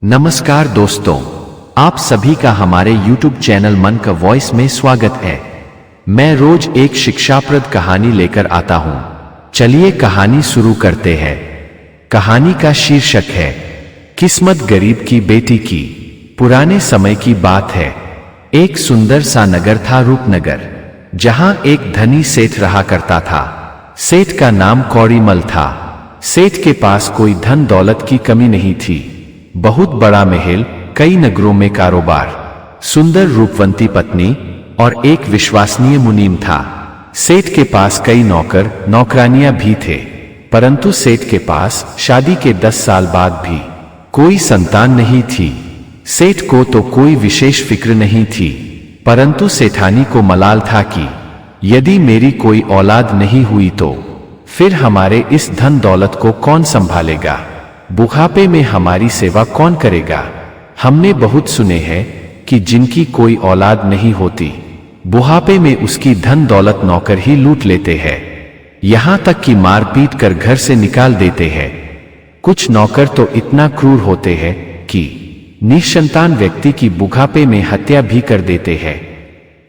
नमस्कार दोस्तों, आप सभी का हमारे YouTube चैनल मन का वॉइस में स्वागत है। मैं रोज एक शिक्षाप्रद कहानी लेकर आता हूं। चलिए कहानी शुरू करते हैं। कहानी का शीर्षक है किस्मत गरीब की बेटी की। पुराने समय की बात है। एक सुंदर सा नगर था, रूपनगर, जहां एक धनी सेठ रहा करता था। सेठ का नाम कौड़ीमल था। सेठ के पास कोई धन दौलत की कमी नहीं थी। बहुत बड़ा महल, कई नगरों में कारोबार, सुंदर रूपवंती पत्नी और एक विश्वसनीय मुनीम था। सेठ के पास कई नौकर नौकरानियां भी थे, परंतु सेठ के पास शादी के 10 साल बाद भी कोई संतान नहीं थी। सेठ को तो कोई विशेष फिक्र नहीं थी, परंतु सेठानी को मलाल था कि यदि मेरी कोई औलाद नहीं हुई तो फिर हमारे इस धन दौलत को कौन संभालेगा, बुढ़ापे में हमारी सेवा कौन करेगा। हमने बहुत सुने हैं कि जिनकी कोई औलाद नहीं होती, बुढ़ापे में उसकी धन दौलत नौकर ही लूट लेते हैं, यहां तक कि मार पीट कर घर से निकाल देते हैं। कुछ नौकर तो इतना क्रूर होते हैं कि निसंतान व्यक्ति की बुढ़ापे में हत्या भी कर देते हैं।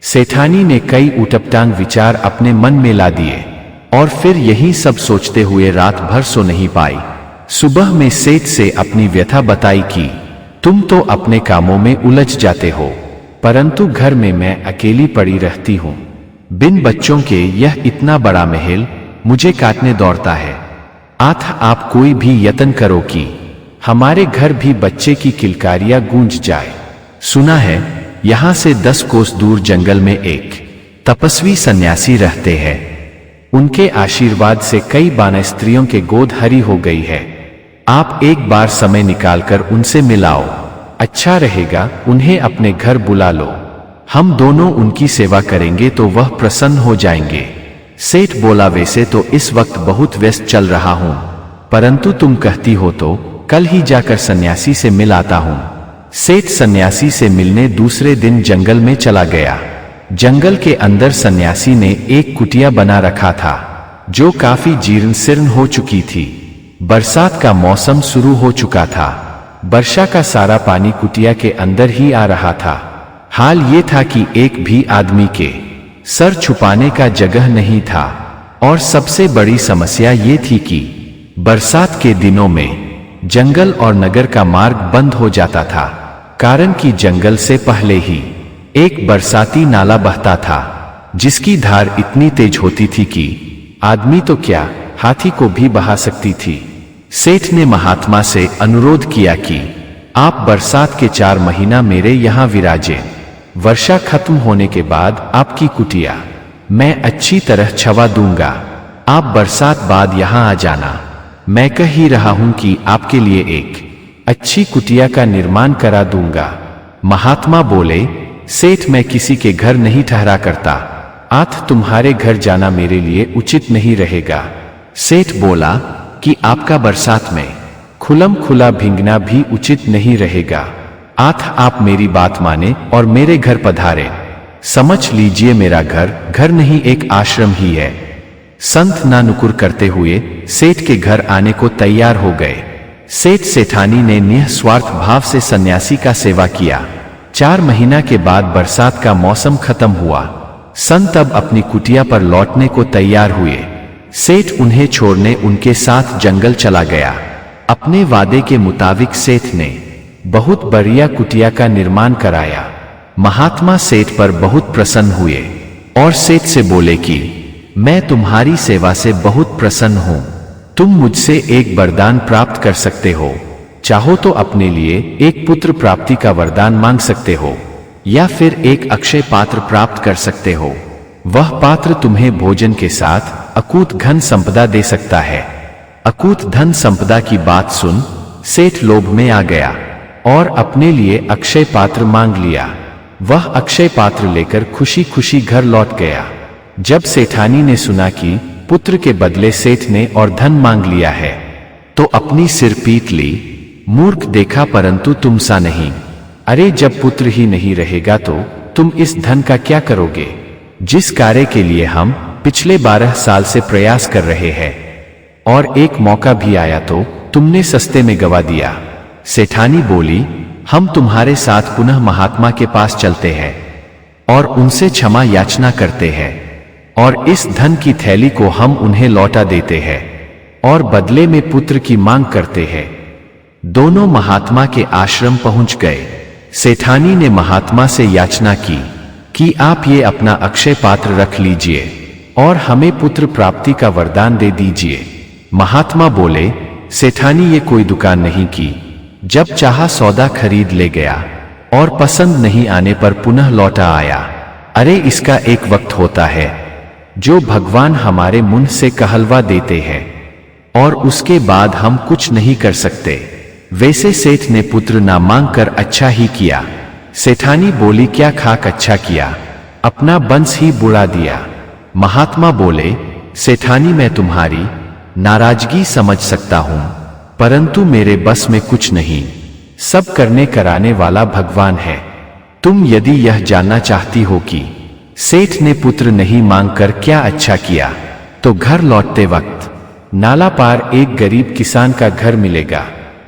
सेठानी ने कई उटपटांग विचार अपने मन में ला दिए और फिर यही सब सोचते हुए रात भर सो नहीं पाई। सुबह में सेठ से अपनी व्यथा बताई कि तुम तो अपने कामों में उलझ जाते हो, परंतु घर में मैं अकेली पड़ी रहती हूं। बिन बच्चों के यह इतना बड़ा महल मुझे काटने दौड़ता है। आप कोई भी यत्न करो कि हमारे घर भी बच्चे की किलकारियां गूंज जाए। सुना है यहां से 10 कोस दूर जंगल में एक तपस्वी सन्यासी रहते हैं। उनके आशीर्वाद से कई बानर स्त्रियों के गोद हरी हो गई है। आप एक बार समय निकालकर उनसे मिलाओ, अच्छा रहेगा। उन्हें अपने घर बुला लो, हम दोनों उनकी सेवा करेंगे तो वह प्रसन्न हो जाएंगे। सेठ बोला, वैसे तो इस वक्त बहुत व्यस्त चल रहा हूं, परंतु तुम कहती हो तो कल ही जाकर सन्यासी से मिल आता हूं। सेठ सन्यासी से मिलने दूसरे दिन जंगल में चला गया। जंगल के अंदर सन्यासी ने एक कुटिया बना रखा था, जो काफी जीर्ण शीर्ण हो चुकी थी। बरसात का मौसम शुरू हो चुका था। वर्षा का सारा पानी कुटिया के अंदर ही आ रहा था। हाल ये था कि एक भी आदमी के सर छुपाने का जगह नहीं था, और सबसे बड़ी समस्या ये थी कि बरसात के दिनों में जंगल और नगर का मार्ग बंद हो जाता था, कारण कि जंगल से पहले ही एक बरसाती नाला बहता था, जिसकी धार इतनी तेज होती थी कि आदमी तो क्या, हाथी को भी बहा सकती थी। सेठ ने महात्मा से अनुरोध किया कि आप बरसात के 4 महीना मेरे यहाँ विराजें। वर्षा खत्म होने के बाद आपकी कुटिया मैं अच्छी तरह छवा दूंगा। आप बरसात बाद यहाँ आ जाना। मैं कह ही रहा हूं कि आपके लिए एक अच्छी कुटिया का निर्माण करा दूंगा। महात्मा बोले, सेठ मैं किसी के घर नहीं ठहरा करता, आज तुम्हारे घर जाना मेरे लिए उचित नहीं रहेगा। सेठ बोला कि आपका बरसात में खुलम खुला भींगना भी उचित नहीं रहेगा। आप मेरी बात माने और मेरे घर पधारे। समझ लीजिए मेरा घर नहीं एक आश्रम ही है। संत ना नुकुर करते हुए सेठ के घर आने को तैयार हो गए। सेठ सेठानी ने निस्वार्थ भाव से सन्यासी का सेवा किया। 4 महीना के बाद बरसात का मौसम खत्म हुआ। संत अब अपनी कुटिया पर लौटने को तैयार हुए। सेठ उन्हें छोड़ने उनके साथ जंगल चला गया। अपने वादे के मुताबिक सेठ ने बहुत बढ़िया कुटिया का निर्माण कराया। महात्मा सेठ पर बहुत प्रसन्न हुए और सेठ से बोले कि मैं तुम्हारी सेवा से बहुत प्रसन्न हूं। तुम मुझसे एक वरदान प्राप्त कर सकते हो। चाहो तो अपने लिए एक पुत्र प्राप्ति का वरदान मांग सकते हो, या फिर एक अक्षय पात्र प्राप्त कर सकते हो। वह पात्र तुम्हें भोजन के साथ अकूत धन संपदा दे सकता है। अकूत धन संपदा की बात सुन सेठ लोभ में आ गया और अपने लिए अक्षय पात्र मांग लिया। वह अक्षय पात्र लेकर खुशी खुशी घर लौट गया। जब सेठानी ने सुना कि पुत्र के बदले सेठ ने और धन मांग लिया है, तो अपनी सिर पीट ली। मूर्ख देखा परंतु तुम सा नहीं। अरे जब पुत्र ही नहीं रहेगा तो तुम इस धन का क्या करोगे? जिस कार्य के लिए हम पिछले 12 साल से प्रयास कर रहे हैं, और एक मौका भी आया तो तुमने सस्ते में गवा दिया। सेठानी बोली, हम तुम्हारे साथ पुनः महात्मा के पास चलते हैं और उनसे क्षमा याचना करते हैं, और इस धन की थैली को हम उन्हें लौटा देते हैं और बदले में पुत्र की मांग करते हैं। दोनों महात्मा के आश्रम पहुंच गए। सेठानी ने महात्मा से याचना की कि आप ये अपना अक्षय पात्र रख लीजिए और हमें पुत्र प्राप्ति का वरदान दे दीजिए। महात्मा बोले, सेठानी ये कोई दुकान नहीं की, जब चाहा सौदा खरीद ले गया और पसंद नहीं आने पर पुनः लौटा आया। अरे इसका एक वक्त होता है जो भगवान हमारे मुंह से कहलवा देते हैं और उसके बाद हम कुछ नहीं कर सकते। वैसे सेठ ने पुत्र ना मांग कर अच्छा ही किया। सेठानी बोली, क्या खाक अच्छा किया, अपना बंस ही बुड़ा दिया। महात्मा बोले, सेठानी मैं तुम्हारी नाराजगी समझ सकता हूं, परंतु मेरे बस में कुछ नहीं, सब करने कराने वाला भगवान है। तुम यदि यह जानना चाहती हो कि सेठ ने पुत्र नहीं मांगकर क्या अच्छा किया, तो घर लौटते वक्त नाला पार एक गरीब किसान का घर मिलेगा।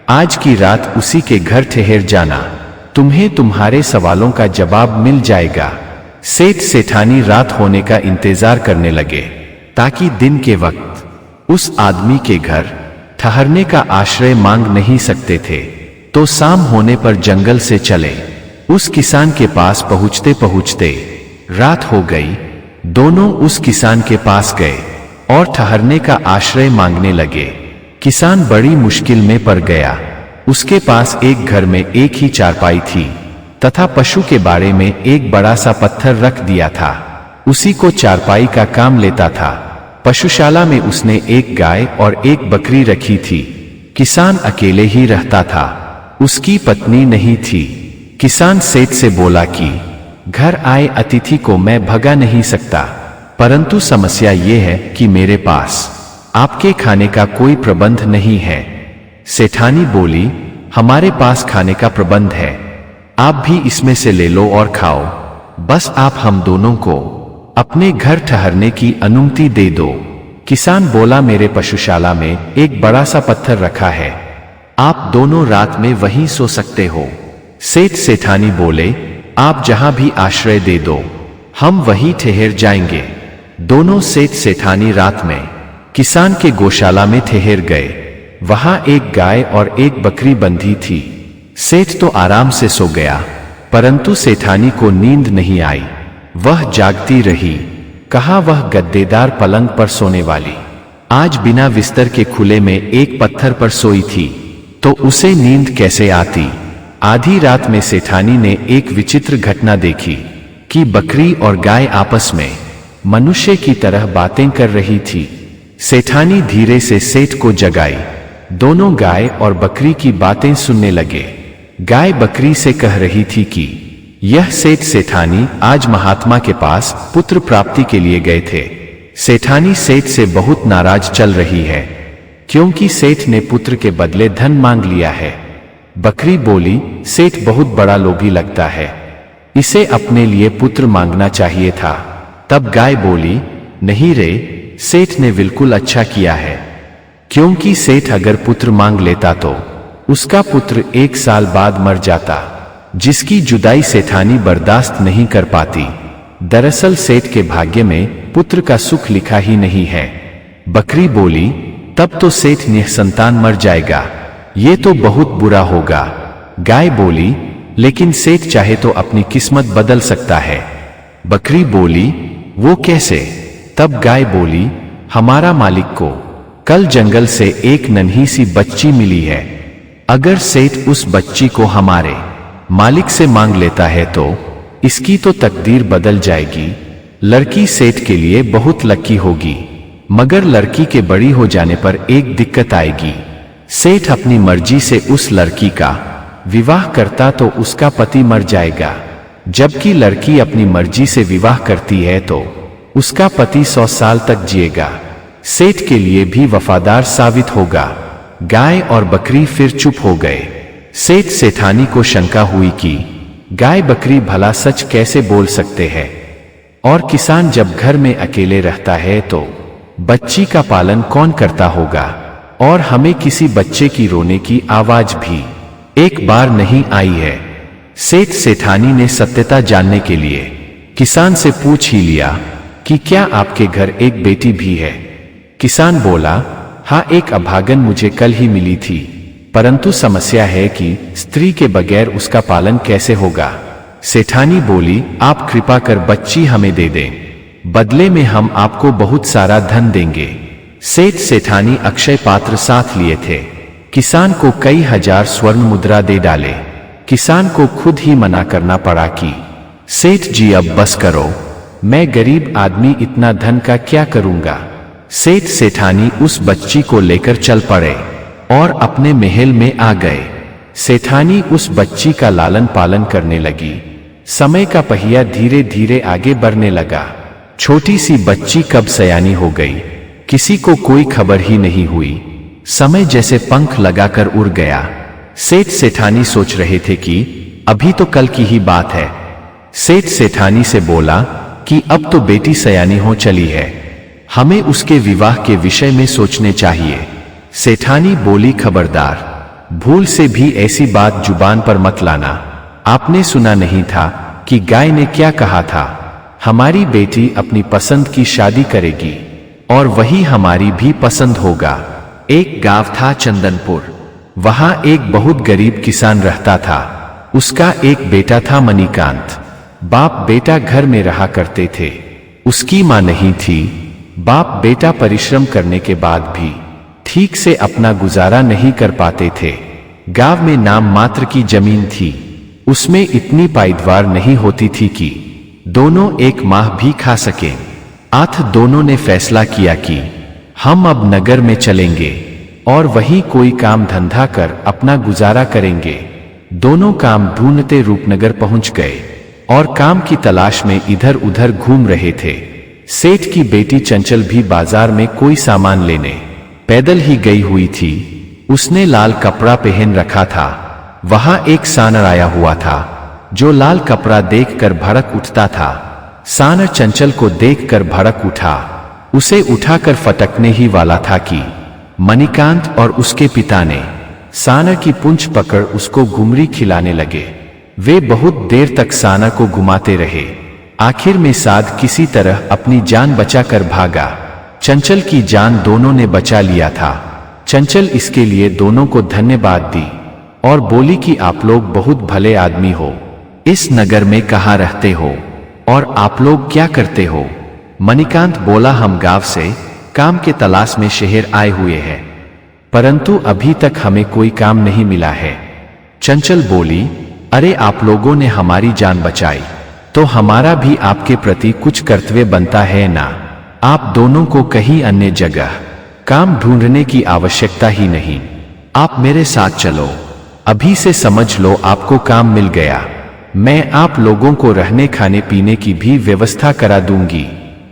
आज की रात उसी के घर ठहर जाना, तुम्हें तुम्हारे सवालों का जवाब मिल जाएगा। सेठ सेठानी रात होने का इंतजार करने लगे ताकि दिन के वक्त उस आदमी के घर ठहरने का आश्रय मांग नहीं सकते थे, तो शाम होने पर जंगल से चले। उस किसान के पास पहुंचते पहुंचते रात हो गई। दोनों उस किसान के पास गए और ठहरने का आश्रय मांगने लगे। किसान बड़ी मुश्किल में पड़ गया। उसके पास एक घर में एक ही चारपाई थी तथा पशु के बाड़े में एक बड़ा सा पत्थर रख दिया था। उसी को चारपाई का काम लेता था। पशुशाला में उसने एक गाय और एक बकरी रखी थी। किसान अकेले ही रहता था, उसकी पत्नी नहीं थी। किसान सेठ से बोला कि घर आए अतिथि को मैं भगा नहीं सकता, परंतु समस्या ये है कि मेरे पास आपके खाने का कोई प्रबंध नहीं है। सेठानी बोली, हमारे पास खाने का प्रबंध है, आप भी इसमें से ले लो और खाओ, बस आप हम दोनों को अपने घर ठहरने की अनुमति दे दो। किसान बोला, मेरे पशुशाला में एक बड़ा सा पत्थर रखा है, आप दोनों रात में वहीं सो सकते हो। सेठ सेठानी बोले, आप जहां भी आश्रय दे दो, हम वहीं ठहर जाएंगे। दोनों सेठ सेठानी रात में किसान के गौशाला में ठहर गए। वहां एक गाय और एक बकरी बंधी थी। सेठ तो आराम से सो गया, परंतु सेठानी को नींद नहीं आई। वह जागती रही। कहा वह गद्देदार पलंग पर सोने वाली आज बिना बिस्तर के खुले में एक पत्थर पर सोई थी, तो उसे नींद कैसे आती। आधी रात में सेठानी ने एक विचित्र घटना देखी कि बकरी और गाय आपस में मनुष्य की तरह बातें कर रही थी। सेठानी धीरे से सेठ को जगाई। दोनों गाय और बकरी की बातें सुनने लगे। गाय बकरी से कह रही थी कि यह सेठ सेठानी आज महात्मा के पास पुत्र प्राप्ति के लिए गए थे। सेठानी सेठ से बहुत नाराज चल रही है क्योंकि सेठ ने पुत्र के बदले धन मांग लिया है। बकरी बोली, सेठ बहुत बड़ा लोभी लगता है, इसे अपने लिए पुत्र मांगना चाहिए था। तब गाय बोली, नहीं रे, सेठ ने बिल्कुल अच्छा किया है, क्योंकि सेठ अगर पुत्र मांग लेता तो उसका पुत्र 1 साल बाद मर जाता, जिसकी जुदाई सेठानी बर्दाश्त नहीं कर पाती। दरअसल सेठ के भाग्य में पुत्र का सुख लिखा ही नहीं है। बकरी बोली, तब तो सेठ निसंतान मर जाएगा, ये तो बहुत बुरा होगा। गाय बोली, लेकिन सेठ चाहे तो अपनी किस्मत बदल सकता है। बकरी बोली, वो कैसे? तब गाय बोली, हमारा मालिक को कल जंगल से एक नन्ही सी बच्ची मिली है, अगर सेठ उस बच्ची को हमारे मालिक से मांग लेता है तो इसकी तो तकदीर बदल जाएगी। लड़की सेठ के लिए बहुत लकी होगी, मगर लड़की के बड़ी हो जाने पर एक दिक्कत आएगी। सेठ अपनी मर्जी से उस लड़की का विवाह करता तो उसका पति मर जाएगा, जबकि लड़की अपनी मर्जी से विवाह करती है तो उसका पति 100 साल तक जिएगा, सेठ के लिए भी वफादार साबित होगा। गाय और बकरी फिर चुप हो गए। सेठ सेठानी को शंका हुई कि गाय बकरी भला सच कैसे बोल सकते हैं, और किसान जब घर में अकेले रहता है तो बच्ची का पालन कौन करता होगा, और हमें किसी बच्चे की रोने की आवाज भी एक बार नहीं आई है। सेठानी ने सत्यता जानने के लिए किसान से पूछ ही लिया कि क्या आपके घर एक बेटी भी है। किसान बोला, हाँ, एक अभागन मुझे कल ही मिली थी, परंतु समस्या है कि स्त्री के बगैर उसका पालन कैसे होगा। सेठानी बोली, आप कृपा कर बच्ची हमें दे दें, बदले में हम आपको बहुत सारा धन देंगे। सेठानी अक्षय पात्र साथ लिए थे। किसान को कई हजार स्वर्ण मुद्रा दे डाले। किसान को खुद ही मना करना पड़ा कि सेठ जी अब बस करो, मैं गरीब आदमी इतना धन का क्या करूंगा। सेठानी उस बच्ची को लेकर चल पड़े और अपने महल में आ गए। सेठानी उस बच्ची का लालन पालन करने लगी। समय का पहिया धीरे धीरे आगे बढ़ने लगा। छोटी सी बच्ची कब सयानी हो गई, किसी को कोई खबर ही नहीं हुई। समय जैसे पंख लगाकर उड़ गया। सेठानी सोच रहे थे कि अभी तो कल की ही बात है। सेठानी से बोला कि अब तो बेटी सयानी हो चली है, हमें उसके विवाह के विषय में सोचने चाहिए। सेठानी बोली, खबरदार, भूल से भी ऐसी बात जुबान पर मत लाना। आपने सुना नहीं था कि गाय ने क्या कहा था, हमारी बेटी अपनी पसंद की शादी करेगी और वही हमारी भी पसंद होगा। एक गांव था चंदनपुर, वहां एक बहुत गरीब किसान रहता था। उसका एक बेटा था मणिकांत। बाप बेटा घर में रहा करते थे। उसकी मां नहीं थी। बाप बेटा परिश्रम करने के बाद भी ठीक से अपना गुजारा नहीं कर पाते थे। गांव में नाम मात्र की जमीन थी, उसमें इतनी पैदावार नहीं होती थी कि दोनों एक माह भी खा सके। दोनों ने फैसला किया कि हम अब नगर में चलेंगे और वहीं कोई काम धंधा कर अपना गुजारा करेंगे। दोनों काम ढूंढते रूपनगर पहुंच गए और काम की तलाश में इधर उधर घूम रहे थे। सेठ की बेटी चंचल भी बाजार में कोई सामान लेने पैदल ही गई हुई थी। उसने लाल कपड़ा पहन रखा था। वहां एक सानर आया हुआ था जो लाल कपड़ा देखकर भड़क उठता था। सानर चंचल को देखकर भड़क उठा। उसे उठाकर फटकने ही वाला था कि मणिकांत और उसके पिता ने सानर की पूंछ पकड़ उसको घुमरी खिलाने लगे। वे बहुत देर तक सानर को घुमाते रहे। आखिर में साध किसी तरह अपनी जान बचाकर भागा। चंचल की जान दोनों ने बचा लिया था। चंचल इसके लिए दोनों को धन्यवाद दी और बोली कि आप लोग बहुत भले आदमी हो। इस नगर में कहाँ रहते हो और आप लोग क्या करते हो? मणिकांत बोला, हम गांव से काम के तलाश में शहर आए हुए हैं, परंतु अभी तक हमें कोई काम नहीं मिला है। चंचल बोली, अरे आप लोगों ने हमारी जान बचाई तो हमारा भी आपके प्रति कुछ कर्तव्य बनता है ना। आप दोनों को कहीं अन्य जगह काम ढूंढने की आवश्यकता ही नहीं। आप मेरे साथ चलो, अभी से समझ लो आपको काम मिल गया। मैं आप लोगों को रहने खाने पीने की भी व्यवस्था करा दूंगी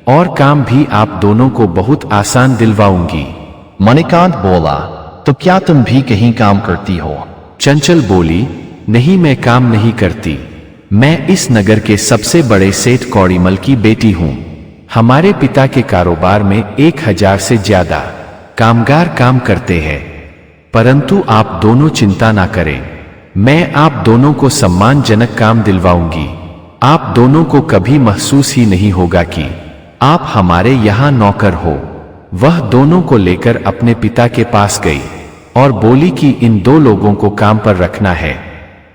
और काम भी आप दोनों को बहुत आसान दिलवाऊंगी। मणिकांत बोला, तो क्या तुम भी कहीं काम करती हो? चंचल बोली, नहीं, मैं काम नहीं करती। मैं इस नगर के सबसे बड़े सेठ कौड़ीमल की बेटी हूं। हमारे पिता के कारोबार में 1000 से ज्यादा कामगार काम करते हैं, परंतु आप दोनों चिंता ना करें, मैं आप दोनों को सम्मानजनक काम दिलवाऊंगी। आप दोनों को कभी महसूस ही नहीं होगा कि आप हमारे यहाँ नौकर हो। वह दोनों को लेकर अपने पिता के पास गई और बोली कि इन 2 लोगों को काम पर रखना है।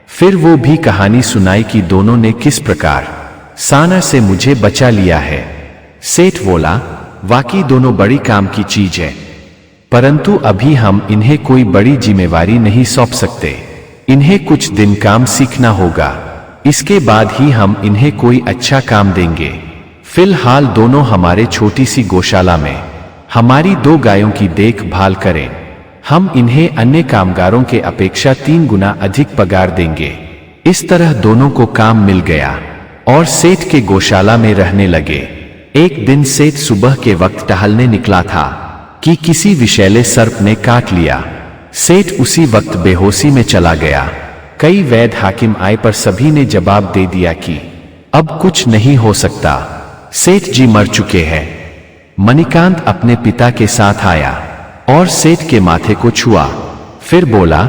फिर वो भी कहानी सुनाई कि दोनों ने किस प्रकार सानर से मुझे बचा लिया है। सेठ बोला, वाकई दोनों बड़ी काम की चीज है, परंतु अभी हम इन्हें कोई बड़ी जिम्मेवारी नहीं सौंप सकते। इन्हें कुछ दिन काम सीखना होगा, इसके बाद ही हम इन्हें कोई अच्छा काम देंगे। फिलहाल दोनों हमारे छोटी सी गौशाला में हमारी 2 गायों की देखभाल करें। हम इन्हें अन्य कामगारों के अपेक्षा 3 गुना अधिक पगार देंगे। इस तरह दोनों को काम मिल गया और सेठ के गौशाला में रहने लगे। एक दिन सेठ सुबह के वक्त टहलने निकला था कि किसी विषैले सर्प ने काट लिया। सेठ उसी वक्त बेहोशी में चला गया। कई वैद्य हाकिम आए पर सभी ने जवाब दे दिया कि अब कुछ नहीं हो सकता, सेठ जी मर चुके हैं। मणिकांत अपने पिता के साथ आया और सेठ के माथे को छुआ, फिर बोला,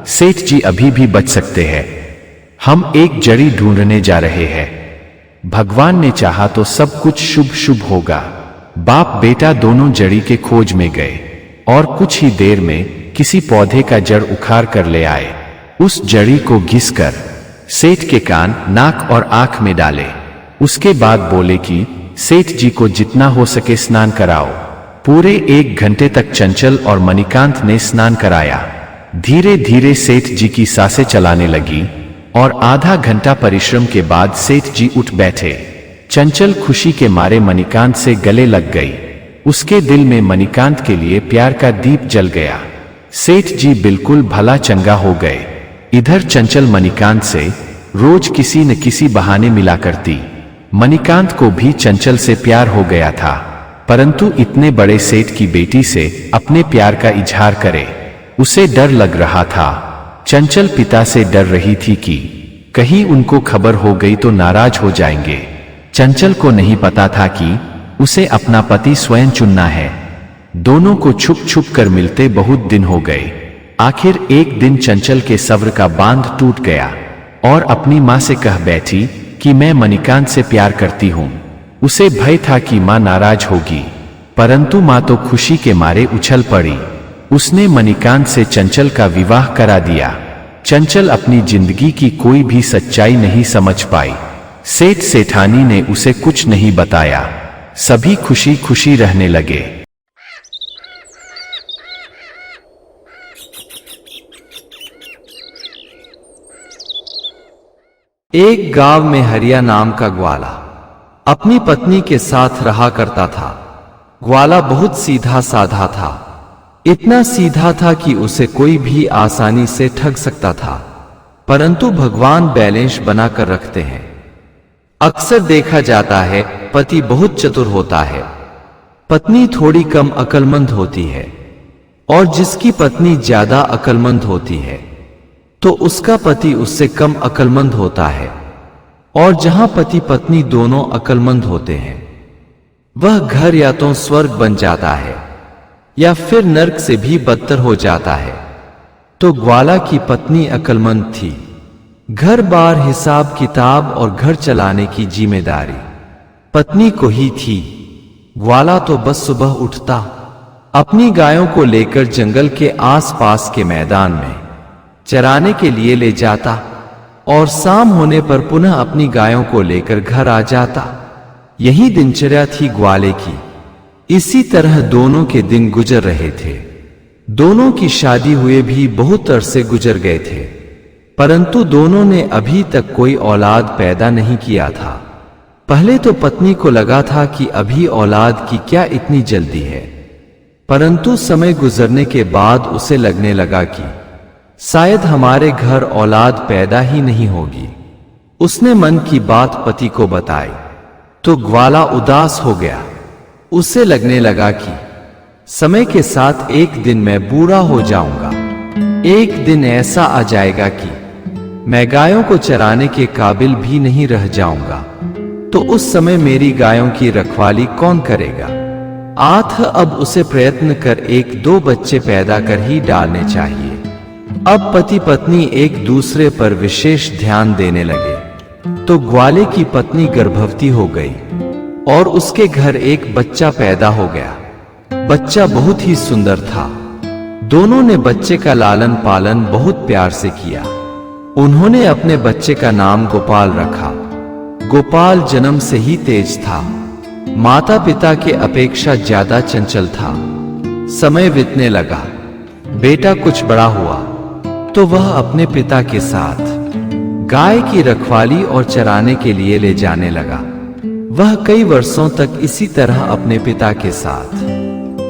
सेठ जी अभी भी बच सकते हैं। हम एक जड़ी ढूंढने जा रहे हैं। भगवान ने चाहा तो सब कुछ शुभ शुभ होगा। बाप बेटा दोनों जड़ी के खोज में गए और कुछ ही देर में किसी पौधे का जड़ उखाड़ कर ले आए। उस जड़ी को घिसकर सेठ के कान, नाक और आंख में डाले। उसके बाद बोले कि सेठ जी को जितना हो सके स्नान कराओ। पूरे 1 घंटे तक चंचल और मणिकांत ने स्नान कराया। धीरे धीरे सेठ जी की सांसें चलाने लगी और आधा घंटा परिश्रम के बाद सेठ जी उठ बैठे। चंचल खुशी के मारे मणिकांत से गले लग गई। उसके दिल में मणिकांत के लिए प्यार का दीप जल गया। सेठ जी बिल्कुल भला चंगा हो गए। इधर चंचल मणिकांत से रोज किसी न किसी बहाने मिला करती। मणिकांत को भी चंचल से प्यार हो गया था, परंतु इतने बड़े सेठ की बेटी से अपने प्यार का इजहार करे, उसे डर लग रहा था। चंचल पिता से डर रही थी कि कहीं उनको खबर हो गई तो नाराज हो जाएंगे। चंचल को नहीं पता था कि उसे अपना पति स्वयं चुनना है। दोनों को छुप छुप कर मिलते बहुत दिन हो गए। आखिर एक दिन चंचल के सब्र का बांध टूट गया और अपनी मां से कह बैठी कि मैं मणिकांत से प्यार करती हूं। उसे भय था कि मां नाराज होगी, परंतु मां तो खुशी के मारे उछल पड़ी। उसने मणिकांत से चंचल का विवाह करा दिया। चंचल अपनी जिंदगी की कोई भी सच्चाई नहीं समझ पाई। सेठ सेठानी ने उसे कुछ नहीं बताया। सभी खुशी खुशी रहने लगे। एक गांव में हरिया नाम का ग्वाला अपनी पत्नी के साथ रहा करता था। ग्वाला बहुत सीधा साधा था। इतना सीधा था कि उसे कोई भी आसानी से ठग सकता था, परंतु भगवान बैलेंस बनाकर रखते हैं। अक्सर देखा जाता है पति बहुत चतुर होता है, पत्नी थोड़ी कम अक्लमंद होती है, और जिसकी पत्नी ज्यादा अक्लमंद होती है तो उसका पति उससे कम अक्लमंद होता है। और जहां पति पत्नी दोनों अक्लमंद होते हैं, वह घर या तो स्वर्ग बन जाता है या फिर नर्क से भी बदतर हो जाता है। तो ग्वाला की पत्नी अक्लमंद थी। घर बार, हिसाब किताब और घर चलाने की जिम्मेदारी पत्नी को ही थी। ग्वाला तो बस सुबह उठता, अपनी गायों को लेकर जंगल के आसपास के मैदान में चराने के लिए ले जाता और शाम होने पर पुनः अपनी गायों को लेकर घर आ जाता। यही दिनचर्या थी ग्वाले की। इसी तरह दोनों के दिन गुजर रहे थे। दोनों की शादी हुए भी बहुत अरसे गुजर गए थे, परंतु दोनों ने अभी तक कोई औलाद पैदा नहीं किया था। पहले तो पत्नी को लगा था कि अभी औलाद की क्या इतनी जल्दी है, परंतु समय गुजरने के बाद उसे लगने लगा कि शायद हमारे घर औलाद पैदा ही नहीं होगी। उसने मन की बात पति को बताई तो ग्वाला उदास हो गया। उसे लगने लगा कि समय के साथ एक दिन मैं बूढ़ा हो जाऊंगा। एक दिन ऐसा आ जाएगा कि मैं गायों को चराने के काबिल भी नहीं रह जाऊंगा, तो उस समय मेरी गायों की रखवाली कौन करेगा। अब उसे प्रयत्न कर 1-2 बच्चे पैदा कर ही डालने चाहिए। अब पति पत्नी एक दूसरे पर विशेष ध्यान देने लगे तो ग्वाले की पत्नी गर्भवती हो गई और उसके घर एक बच्चा पैदा हो गया। बच्चा बहुत ही सुंदर था। दोनों ने बच्चे का लालन पालन बहुत प्यार से किया। उन्होंने अपने बच्चे का नाम गोपाल रखा। गोपाल जन्म से ही तेज था, माता पिता के अपेक्षा ज्यादा चंचल था। समय बीतने लगा, बेटा कुछ बड़ा हुआ तो वह अपने पिता के साथ गाय की रखवाली और चराने के लिए ले जाने लगा। वह कई वर्षों तक इसी तरह अपने पिता के साथ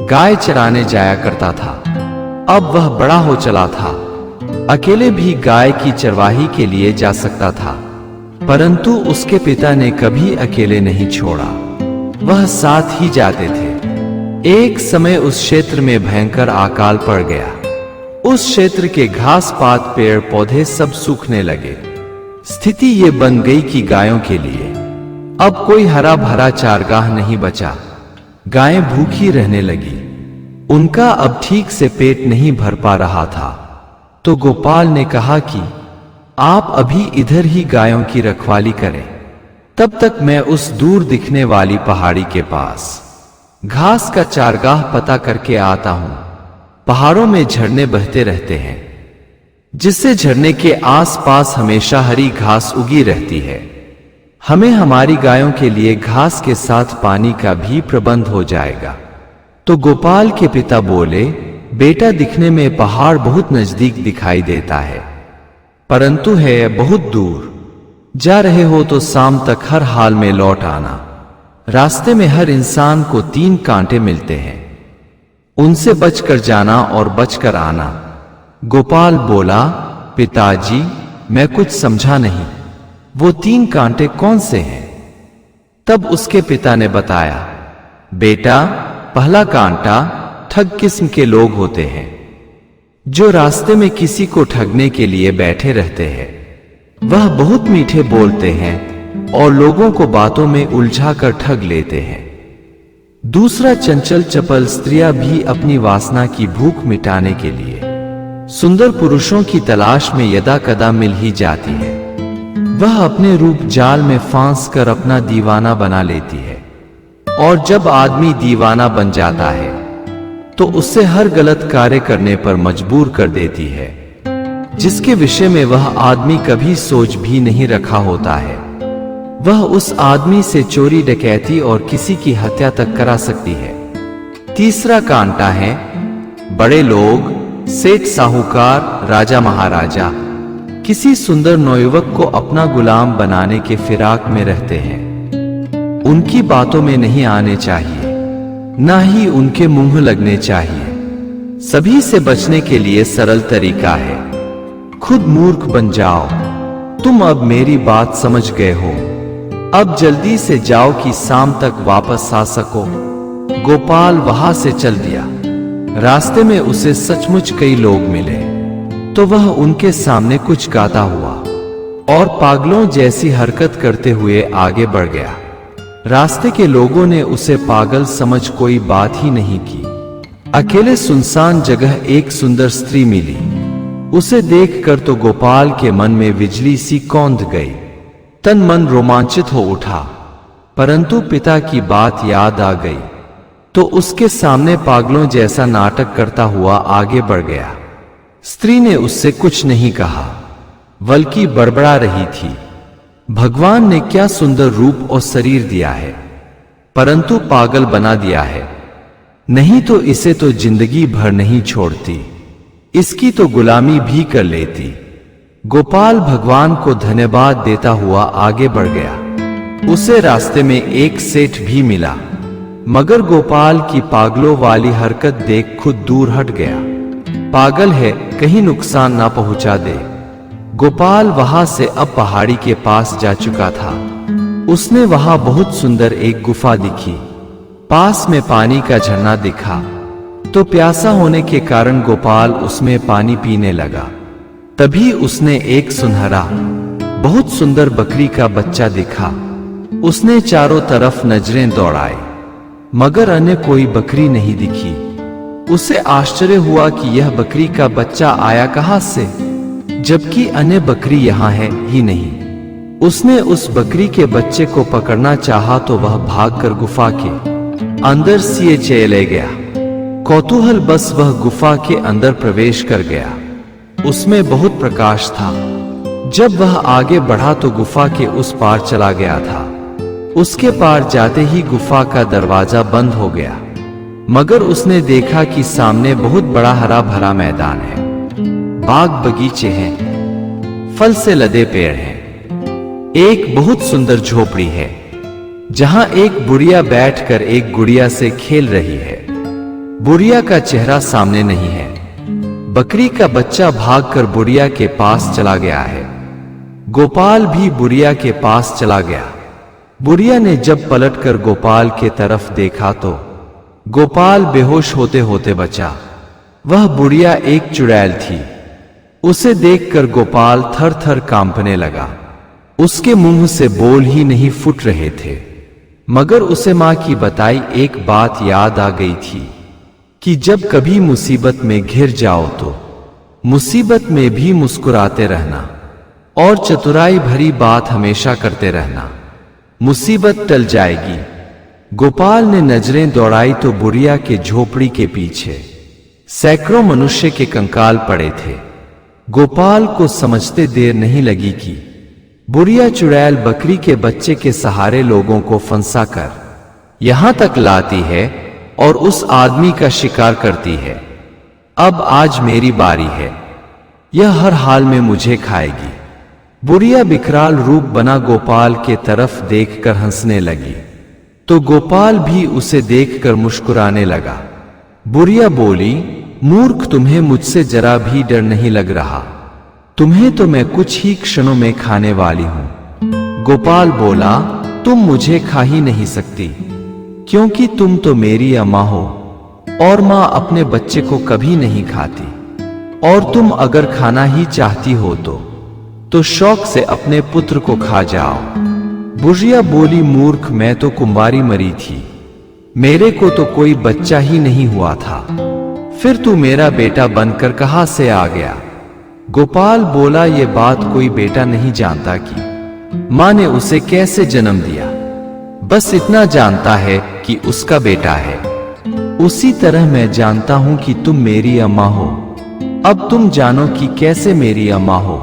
गाय चराने जाया करता था। अब वह बड़ा हो चला था, अकेले भी गाय की चरवाही के लिए जा सकता था, परंतु उसके पिता ने कभी अकेले नहीं छोड़ा, वह साथ ही जाते थे। एक समय उस क्षेत्र में भयंकर अकाल पड़ गया। उस क्षेत्र के घास पात, पेड़ पौधे सब सूखने लगे। स्थिति ये बन गई कि गायों के लिए अब कोई हरा भरा चारगाह नहीं बचा। गायें भूखी रहने लगी। उनका अब ठीक से पेट नहीं भर पा रहा था। तो गोपाल ने कहा कि आप अभी इधर ही गायों की रखवाली करें, तब तक मैं उस दूर दिखने वाली पहाड़ी के पास घास का चारगाह पता करके आता हूं। पहाड़ों में झरने बहते रहते हैं, जिससे झरने के आसपास हमेशा हरी घास उगी रहती है। हमें हमारी गायों के लिए घास के साथ पानी का भी प्रबंध हो जाएगा। तो गोपाल के पिता बोले, बेटा दिखने में पहाड़ बहुत नजदीक दिखाई देता है, परंतु है बहुत दूर। जा रहे हो तो शाम तक हर हाल में लौट आना। रास्ते में हर इंसान को 3 कांटे मिलते हैं, उनसे बचकर जाना और बचकर आना। गोपाल बोला, पिताजी मैं कुछ समझा नहीं, वो 3 कांटे कौन से हैं? तब उसके पिता ने बताया, बेटा पहला कांटा ठग किस्म के लोग होते हैं, जो रास्ते में किसी को ठगने के लिए बैठे रहते हैं। वह बहुत मीठे बोलते हैं और लोगों को बातों में उलझा कर ठग लेते हैं। दूसरा चंचल चपल स्त्रियां भी अपनी वासना की भूख मिटाने के लिए सुंदर पुरुषों की तलाश में यदा कदा मिल ही जाती है। वह अपने रूप जाल में फांस कर अपना दीवाना बना लेती है, और जब आदमी दीवाना बन जाता है तो उससे हर गलत कार्य करने पर मजबूर कर देती है, जिसके विषय में वह आदमी कभी सोच भी नहीं रखा होता है। वह उस आदमी से चोरी डकैती और किसी की हत्या तक करा सकती है। तीसरा कांटा है बड़े लोग, सेठ साहूकार, राजा महाराजा किसी सुंदर नौयुवक को अपना गुलाम बनाने के फिराक में रहते हैं। उनकी बातों में नहीं आने चाहिए, ना ही उनके मुंह लगने चाहिए। सभी से बचने के लिए सरल तरीका है, खुद मूर्ख बन जाओ। तुम अब मेरी बात समझ गए हो, अब जल्दी से जाओ कि शाम तक वापस आ सको। गोपाल वहां से चल दिया। रास्ते में उसे सचमुच कई लोग मिले, तो वह उनके सामने कुछ गाता हुआ और पागलों जैसी हरकत करते हुए आगे बढ़ गया। रास्ते के लोगों ने उसे पागल समझ कोई बात ही नहीं की। अकेले सुनसान जगह एक सुंदर स्त्री मिली। उसे देखकर तो गोपाल के मन में बिजली सी कौंध गई। तन मन रोमांचित हो उठा, परंतु पिता की बात याद आ गई तो उसके सामने पागलों जैसा नाटक करता हुआ आगे बढ़ गया। स्त्री ने उससे कुछ नहीं कहा, बल्कि बड़बड़ा रही थी, भगवान ने क्या सुंदर रूप और शरीर दिया है, परंतु पागल बना दिया है। नहीं तो इसे तो जिंदगी भर नहीं छोड़ती, इसकी तो गुलामी भी कर लेती। गोपाल भगवान को धन्यवाद देता हुआ आगे बढ़ गया। उसे रास्ते में एक सेठ भी मिला, मगर गोपाल की पागलों वाली हरकत देख खुद दूर हट गया। पागल है, कहीं नुकसान ना पहुंचा दे। गोपाल वहां से अब पहाड़ी के पास जा चुका था। उसने वहां बहुत सुंदर एक गुफा दिखी। पास में पानी का झरना दिखा, तो प्यासा होने के कारण गोपाल उसमें पानी पीने लगा। तभी उसने एक सुनहरा बहुत सुंदर बकरी का बच्चा दिखा। उसने चारों तरफ नजरें दौड़ाई, मगर अन्य कोई बकरी नहीं दिखी। उसे आश्चर्य हुआ कि यह बकरी का बच्चा आया कहां से, जबकि अन्य बकरी यहां है ही नहीं। उसने उस बकरी के बच्चे को पकड़ना चाहा तो वह भागकर गुफा के अंदर से चले गया। कौतूहल बस वह गुफा के अंदर प्रवेश कर गया। उसमें बहुत प्रकाश था। जब वह आगे बढ़ा तो गुफा के उस पार चला गया था। उसके पार जाते ही गुफा का दरवाजा बंद हो गया, मगर उसने देखा कि सामने बहुत बड़ा हरा भरा मैदान है। बाग बगीचे हैं, फल से लदे पेड़ हैं। एक बहुत सुंदर झोपड़ी है, जहां एक बुढ़िया बैठकर एक गुड़िया से खेल रही है। बुढ़िया का चेहरा सामने नहीं है। बकरी का बच्चा भागकर बुढ़िया के पास चला गया है। गोपाल भी बुढ़िया के पास चला गया। बुढ़िया ने जब पलटकर गोपाल के तरफ देखा तो गोपाल बेहोश होते होते बचा। वह बुढ़िया एक चुड़ैल थी। उसे देखकर गोपाल थर थर कांपने लगा। उसके मुंह से बोल ही नहीं फूट रहे थे, मगर उसे मां की बताई एक बात याद आ गई थी कि जब कभी मुसीबत में घिर जाओ तो मुसीबत में भी मुस्कुराते रहना और चतुराई भरी बात हमेशा करते रहना। मुसीबत टल जाएगी। गोपाल ने नजरें दौड़ाई तो बुढ़िया के झोपड़ी के पीछे सैकड़ों मनुष्य के कंकाल पड़े थे। गोपाल को समझते देर नहीं लगी कि बुढ़िया चुड़ैल बकरी के बच्चे के सहारे लोगों को फंसा कर यहां तक लाती है और उस आदमी का शिकार करती है। अब आज मेरी बारी है, यह हर हाल में मुझे खाएगी। बुढ़िया विकराल रूप बना गोपाल के तरफ देखकर हंसने लगी तो गोपाल भी उसे देखकर मुस्कुराने लगा। बुढ़िया बोली, मूर्ख, तुम्हें मुझसे जरा भी डर नहीं लग रहा? तुम्हें तो मैं कुछ ही क्षणों में खाने वाली हूं। गोपाल बोला, तुम मुझे खा ही नहीं सकती, क्योंकि तुम तो मेरी अम्मा हो और मां अपने बच्चे को कभी नहीं खाती। और तुम अगर खाना ही चाहती हो तो शौक से अपने पुत्र को खा जाओ। बुढ़िया बोली, मूर्ख, मैं तो कुंवारी मरी थी, मेरे को तो कोई बच्चा ही नहीं हुआ था, फिर तू मेरा बेटा बनकर कहां से आ गया? गोपाल बोला, ये बात कोई बेटा नहीं जानता कि मां ने उसे कैसे जन्म दिया, बस इतना जानता है कि उसका बेटा है। उसी तरह मैं जानता हूं कि तुम मेरी अम्मा हो। अब तुम जानो कि कैसे मेरी अम्मा हो।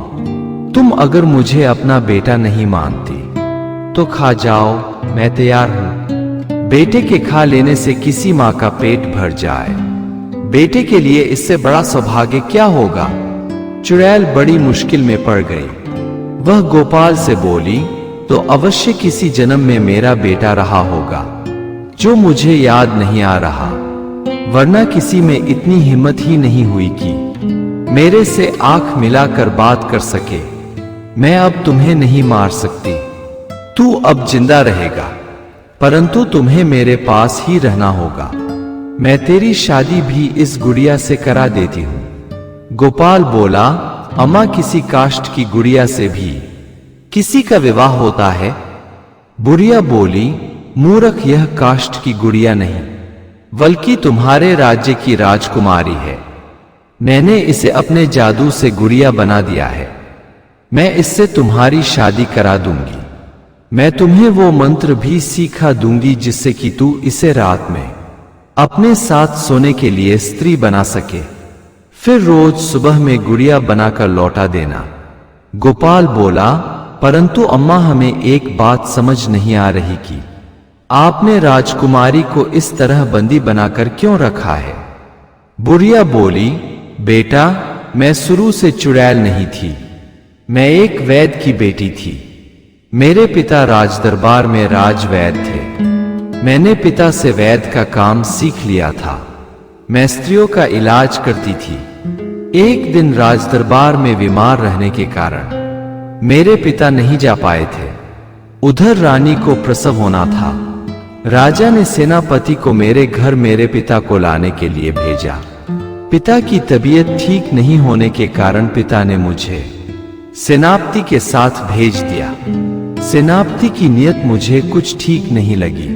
तुम अगर मुझे अपना बेटा नहीं मानती तो खा जाओ, मैं तैयार हूं। बेटे के खा लेने से किसी मां का पेट भर जाए, बेटे के लिए इससे बड़ा सौभाग्य क्या होगा? चुड़ैल बड़ी मुश्किल में पड़ गई। वह गोपाल से बोली, तो अवश्य किसी जन्म में मेरा बेटा रहा होगा जो मुझे याद नहीं आ रहा, वरना किसी में इतनी हिम्मत ही नहीं हुई कि मेरे से आंख मिलाकर बात कर सके। मैं अब तुम्हें नहीं मार सकती, तू अब जिंदा रहेगा, परंतु तुम्हें मेरे पास ही रहना होगा। मैं तेरी शादी भी इस गुड़िया से करा देती हूं। गोपाल बोला, अम्मा, किसी काष्ठ की गुड़िया से भी किसी का विवाह होता है? बुढ़िया बोली, मूर्ख, यह काष्ठ की गुड़िया नहीं बल्कि तुम्हारे राज्य की राजकुमारी है। मैंने इसे अपने जादू से गुड़िया बना दिया है। मैं इससे तुम्हारी शादी करा दूंगी। मैं तुम्हें वो मंत्र भी सिखा दूंगी जिससे कि तू इसे रात में अपने साथ सोने के लिए स्त्री बना सके, फिर रोज सुबह में गुड़िया बनाकर लौटा देना। गोपाल बोला, परंतु अम्मा, हमें एक बात समझ नहीं आ रही कि आपने राजकुमारी को इस तरह बंदी बनाकर क्यों रखा है? बुढ़िया बोली, बेटा, मैं शुरू से चुड़ैल नहीं थी, मैं एक वैद्य की बेटी थी। मेरे पिता राजदरबार में राजवैद्य थे। मैंने पिता से वैद्य का काम सीख लिया था। मैं स्त्रियों का इलाज करती थी। एक दिन राजदरबार में बीमार रहने के कारण मेरे पिता नहीं जा पाए थे। उधर रानी को प्रसव होना था। राजा ने सेनापति को मेरे घर मेरे पिता को लाने के लिए भेजा। पिता की तबीयत ठीक नहीं होने के कारण पिता ने मुझे सेनापति के साथ भेज दिया। सेनापति की नीयत मुझे कुछ ठीक नहीं लगी।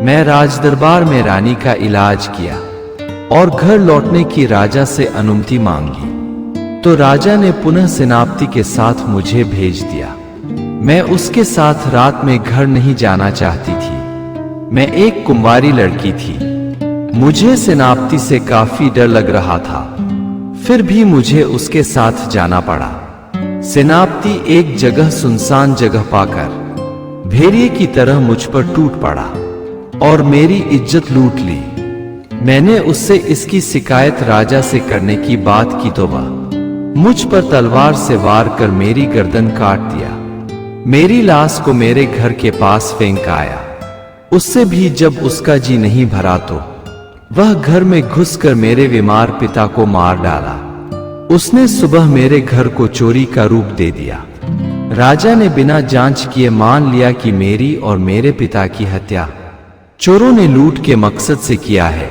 मैं राजदरबार में रानी का इलाज किया और घर लौटने की राजा से अनुमति मांगी तो राजा ने पुनः सेनापति के साथ मुझे भेज दिया। मैं उसके साथ रात में घर नहीं जाना चाहती थी। मैं एक कुंवारी लड़की थी। मुझे सेनापति से काफी डर लग रहा था, फिर भी मुझे उसके साथ जाना पड़ा। सेनापति एक जगह सुनसान जगह पाकर भेड़िए की तरह मुझ पर टूट पड़ा और मेरी इज्जत लूट ली। मैंने उससे इसकी शिकायत राजा से करने की बात की तो वह मुझ पर तलवार से वार कर मेरी गर्दन काट दिया। मेरी लाश को मेरे घर के पास फेंक आया। उससे भी जब उसका जी नहीं भरा तो वह घर में घुसकर मेरे बीमार पिता को मार डाला। उसने सुबह मेरे घर को चोरी का रूप दे दिया। राजा ने बिना जांच किए मान लिया कि मेरी और मेरे पिता की हत्या चोरों ने लूट के मकसद से किया है।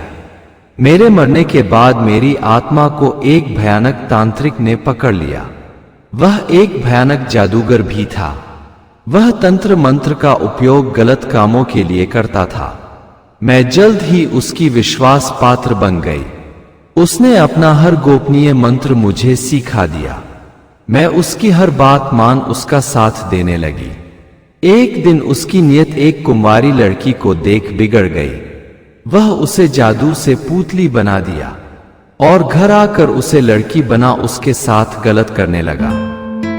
मेरे मरने के बाद मेरी आत्मा को एक भयानक तांत्रिक ने पकड़ लिया। वह एक भयानक जादूगर भी था। वह तंत्र मंत्र का उपयोग गलत कामों के लिए करता था। मैं जल्द ही उसकी विश्वास पात्र बन गई। उसने अपना हर गोपनीय मंत्र मुझे सिखा दिया। मैं उसकी हर बात मान उसका साथ देने लगी। एक दिन उसकी नीयत एक कुंवारी लड़की को देख बिगड़ गई। वह उसे जादू से पुतली बना दिया और घर आकर उसे लड़की बना उसके साथ गलत करने लगा।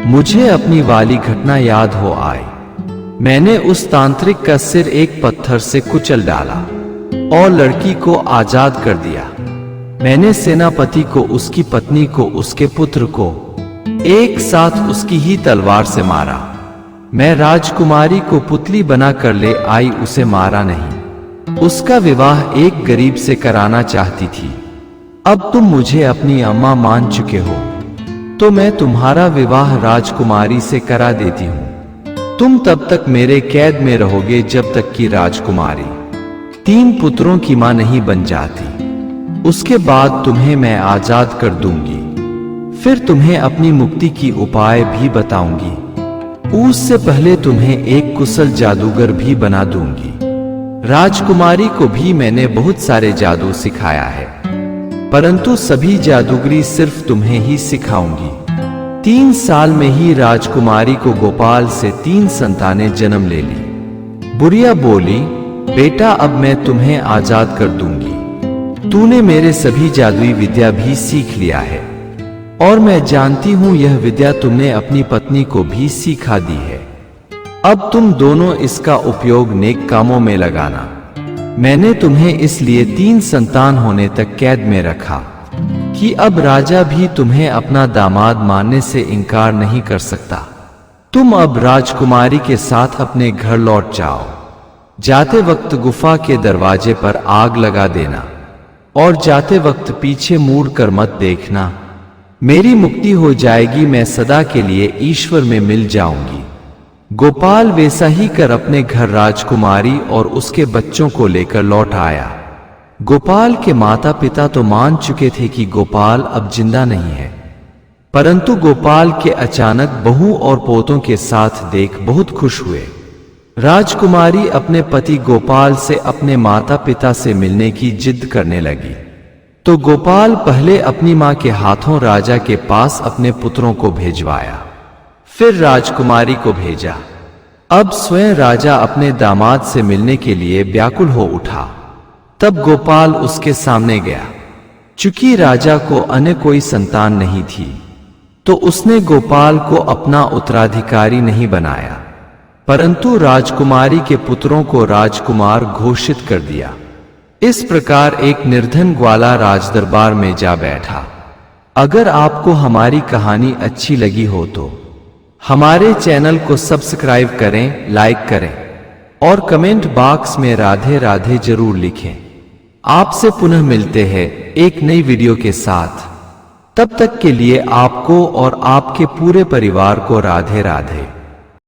मुझे अपनी वाली घटना याद हो आई। मैंने उस तांत्रिक का सिर एक पत्थर से कुचल डाला और लड़की को आजाद कर दिया। मैंने सेनापति को, उसकी पत्नी को, उसके पुत्र को एक साथ उसकी ही तलवार से मारा। मैं राजकुमारी को पुतली बना कर ले आई, उसे मारा नहीं। उसका विवाह एक गरीब से कराना चाहती थी। अब तुम मुझे अपनी अम्मा मान चुके हो, तो मैं तुम्हारा विवाह राजकुमारी से करा देती हूं। तुम तब तक मेरे कैद में रहोगे जब तक कि राजकुमारी 3 पुत्रों की मां नहीं बन जाती। उसके बाद तुम्हें मैं आजाद कर दूंगी। फिर तुम्हें अपनी मुक्ति की उपाय भी बताऊंगी। उससे पहले तुम्हें एक कुशल जादूगर भी बना दूंगी। राजकुमारी को भी मैंने बहुत सारे जादू सिखाया है, परंतु सभी जादूगरी सिर्फ तुम्हें ही सिखाऊंगी। 3 साल में ही राजकुमारी को गोपाल से 3 संतानें जन्म ले ली। बुढ़िया बोली, बेटा अब मैं तुम्हें आजाद कर दूंगी। तूने मेरे सभी जादुई विद्या भी सीख लिया है और मैं जानती हूं यह विद्या तुमने अपनी पत्नी को भी सिखा दी है। अब तुम दोनों इसका उपयोग नेक कामों में लगाना। मैंने तुम्हें इसलिए 3 संतान होने तक कैद में रखा कि अब राजा भी तुम्हें अपना दामाद मानने से इनकार नहीं कर सकता। तुम अब राजकुमारी के साथ अपने घर लौट जाओ। जाते वक्त गुफा के दरवाजे पर आग लगा देना और जाते वक्त पीछे मुड़ कर मत देखना। मेरी मुक्ति हो जाएगी, मैं सदा के लिए ईश्वर में मिल जाऊंगी। गोपाल वैसा ही कर अपने घर राजकुमारी और उसके बच्चों को लेकर लौट आया। गोपाल के माता पिता तो मान चुके थे कि गोपाल अब जिंदा नहीं है, परंतु गोपाल के अचानक बहू और पोतों के साथ देख बहुत खुश हुए। राजकुमारी अपने पति गोपाल से अपने माता पिता से मिलने की जिद करने लगी, तो गोपाल पहले अपनी मां के हाथों राजा के पास अपने पुत्रों को भेजवाया, फिर राजकुमारी को भेजा। अब स्वयं राजा अपने दामाद से मिलने के लिए व्याकुल हो उठा। तब गोपाल उसके सामने गया। चूंकि राजा को अन्य कोई संतान नहीं थी, तो उसने गोपाल को अपना उत्तराधिकारी नहीं बनाया, परंतु राजकुमारी के पुत्रों को राजकुमार घोषित कर दिया। इस प्रकार एक निर्धन ग्वाला राजदरबार में जा बैठा। अगर आपको हमारी कहानी अच्छी लगी हो तो हमारे चैनल को सब्सक्राइब करें, लाइक करें और कमेंट बॉक्स में राधे राधे जरूर लिखें। आपसे पुनः मिलते हैं एक नई वीडियो के साथ। तब तक के लिए आपको और आपके पूरे परिवार को राधे राधे।